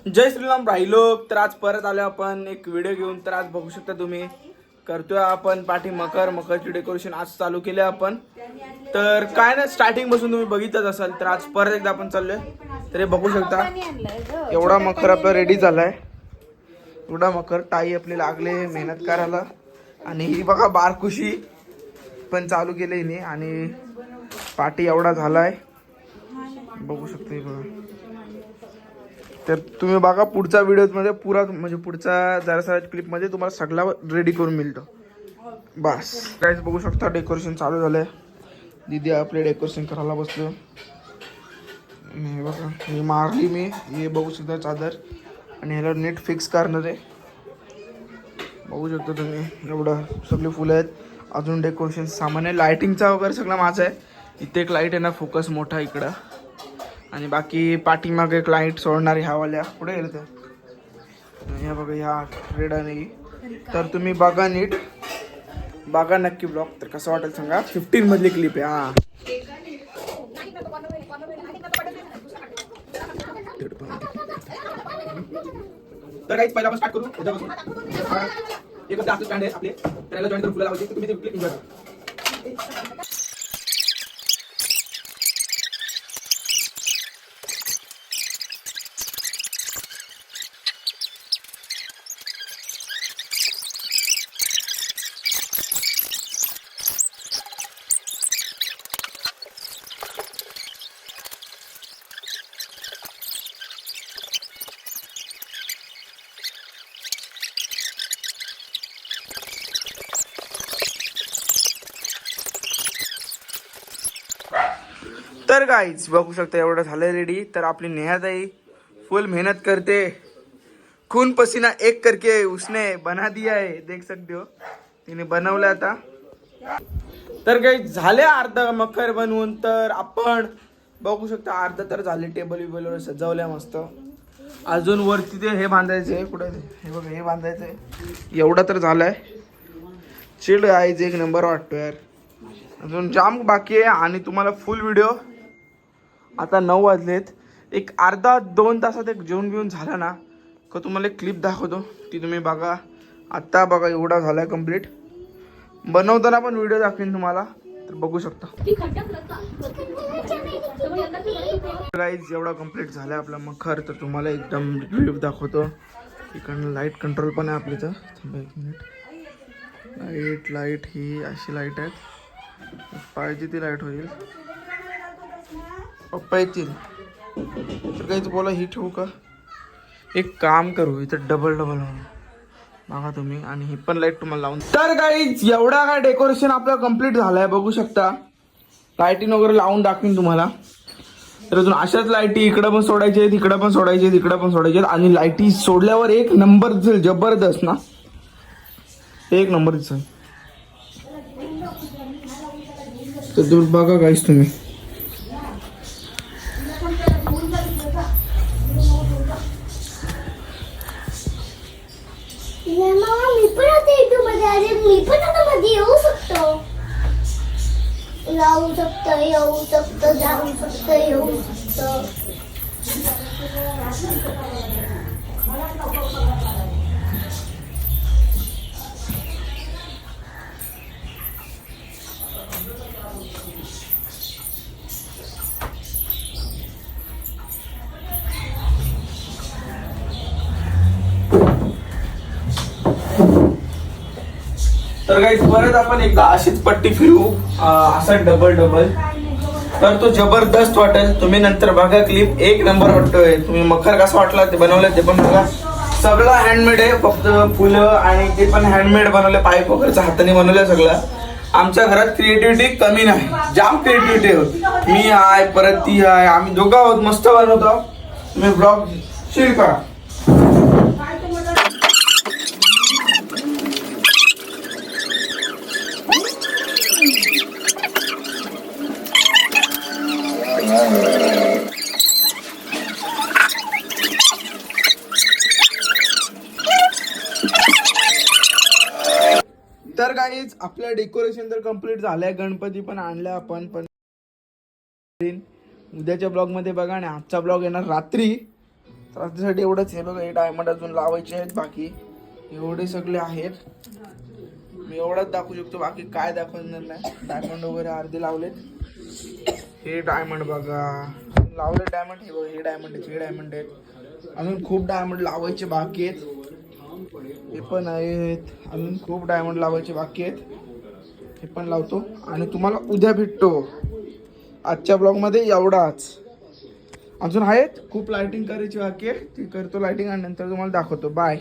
जय श्रीराम राहिलो. तर आज परत आलो आपण एक व्हिडिओ घेऊन. तर आज बघू शकता तुम्ही करतोय आपण पाठी मकरची डेकोरेशन आज चालू केले आपण. तर काय ना स्टार्टिंग पासून तुम्ही बघितलंच असाल. तर आज परत एकदा आपण चाललोय. तर हे बघू शकता एवढा मकर आपला रेडी झालाय. एवढा मकर टाई आपली लागले मेहनत करायला. आणि ही बघा बारकुशी पण चालू केली हिने. आणि पाठी एवढा झालाय बघू शकता बघा. तर तुम्ही बघा पुढच्या व्हिडिओमध्ये पुरा म्हणजे पुढचा जरासा क्लिपमध्ये तुम्हाला सगळा रेडी करून मिळतो. बस गाइस बघू शकता डेकोरेशन चालू झालंय. दीदी आपले डेकोरेशन करायला बसलो. हे बघा ही मारली मी. हे बघू शकता चादर. आणि ह्याला नीट फिक्स करणार आहे. बघू शकता तुम्ही एवढं सगळे फुलं आहेत. अजून डेकोरेशन सामान आहे. लायटिंगचा वगैरे सगळं माझं आहे. इथे एक लाईट आहे ना फोकस मोठा इकडं. आणि बाकी पाठीमागे एक लाईट सोडणारी ह्यावाल्या पुढे गेलं तर ह्या बघा ह्या रेडा नाही. तर तुम्ही बघा नीट बघा नक्की ब्लॉग. तर कसं वाटेल सांगा. 15 मधली क्लिप आहे. हा तर काहीच पहिला आपण स्टार्ट करू. एक जास्त स्टँड आहे आपले. त्याला जॉईन करून फुलं लावायची. तुम्ही ते क्लिप एन्जॉय करा. तर गाइस बघू शकता एवढं झालं रेडी. तर आपली नेहाताई फुल मेहनत करते. खून पसीना एक करके उसने बना दिया है. देख सकते हो तिने बनवलं आता. तर काही झाले अर्धा मकर बनवून. तर आपण बघू शकता अर्धा तर झाले. टेबल विबलवर सजवल्या मस्त. अजून वरती ते हे बांधायचंय. कुठे हे बघा हे बांधायचंय. एवढा तर झालाय. चिड आहे एक नंबर वाटतो यार. अजून जाम बाकी आहे. आणि तुम्हाला फुल व्हिडिओ आता 9 वाजलेत. एक अर्धा 2 तासात एक जेवण बिवून झाला ना का तुम्हाला एक क्लिप दाखवतो. ती तुम्ही बघा. आत्ता बघा एवढा झालाय कंप्लीट. बनवताना पण व्हिडिओ दाखवेन तुम्हाला. तर बघू शकता गाइस एवढा कंप्लीट झालाय आपला मखर. तर तुम्हाला एकदम व्ह्यू दाखवतो. इकडनं लाईट कंट्रोल पण आहे आपल्या इथं. थांबा एक मिनिट. लाईट ही अशी लाईट आहे. पाहिजे ती लाईट होईल. पप्पा येतील तर काहीच बोला ही ठेवू का. एक काम करू इथं डबल बघा तुम्ही. आणि ही पण लाईट तुम्हाला लावून. तर गाईज एवढा काय डेकोरेशन आपलं कम्प्लीट झालंय बघू शकता. लाईटिंग वगैरे लावून दाखवीन तुम्हाला. तर अजून अशाच लाईटी इकडं पण सोडायचे आहेत. इकडं पण सोडायचे आहेत. इकडं पण सोडायचे आहेत. आणि लाईटी सोडल्यावर एक नंबर दिसेल. जबरदस्त ना एक नंबर दिसेल. तर दूर बघा गाईज तुम्ही. मी पण आता मी पण आता मध्ये येऊ शकतो. जाऊ शकतो येऊ शकतो. तर गाईज परत आपण एकदा अशीच पट्टी फिरू. असा डबल. तर तो जबरदस्त वाटेल. तुम्ही नंतर बघा क्लिप. एक नंबर वाटतोय. तुम्ही मखर कसा वाटला ते बनवलं ते पण बघा. सगळं हँडमेड आहे. फक्त फुलं आणि ते पण हँडमेड बनवले. पाईप वगैरेच्या हाताने बनवलं सगळं. आमच्या घरात क्रिएटिव्हिटी कमी नाही. जाम क्रिएटिव्हिटी आहे. मी आहे परत ती आहे. आम्ही दोघं आहोत. मस्त बनवतो. तुम्ही ब्लॉग शेअर करा. तर गाईज आपलं डेकोरेशन तर कम्प्लीट झालंय. गणपती पण आणलाय आपण. पण उद्याच्या ब्लॉग मध्ये बघा. आणि आजचा ब्लॉग येणार रात्री तर त्यासाठी एवढंच आहे बघा. हे डायमंड अजून लावायचे आहेत बाकी, एवढे सगळे आहेत. मी एवढंच दाखवू शकतो, बाकी काय दाखवणार नाही. डायमंड वगैरे अर्धे लावलेत. हे डायमंड बघा लावले डायमंड. हे बघा हे डायमंड आहेत, हे डायमंड आहेत. अजून खूप डायमंड लावायचे बाकी आहेत. हे पण आहेत, अजून खूप डायमंड लावायचे बाकी आहेत. हे पण लावतो आणि तुम्हाला उद्या भेटतो. आजच्या ब्लॉगमध्ये एवढाच. अजून आहेत खूप लाइटिंग करायची बाकी आहे, ती करतो लाइटिंग आणि नंतर तुम्हाला दाखवतो. बाय.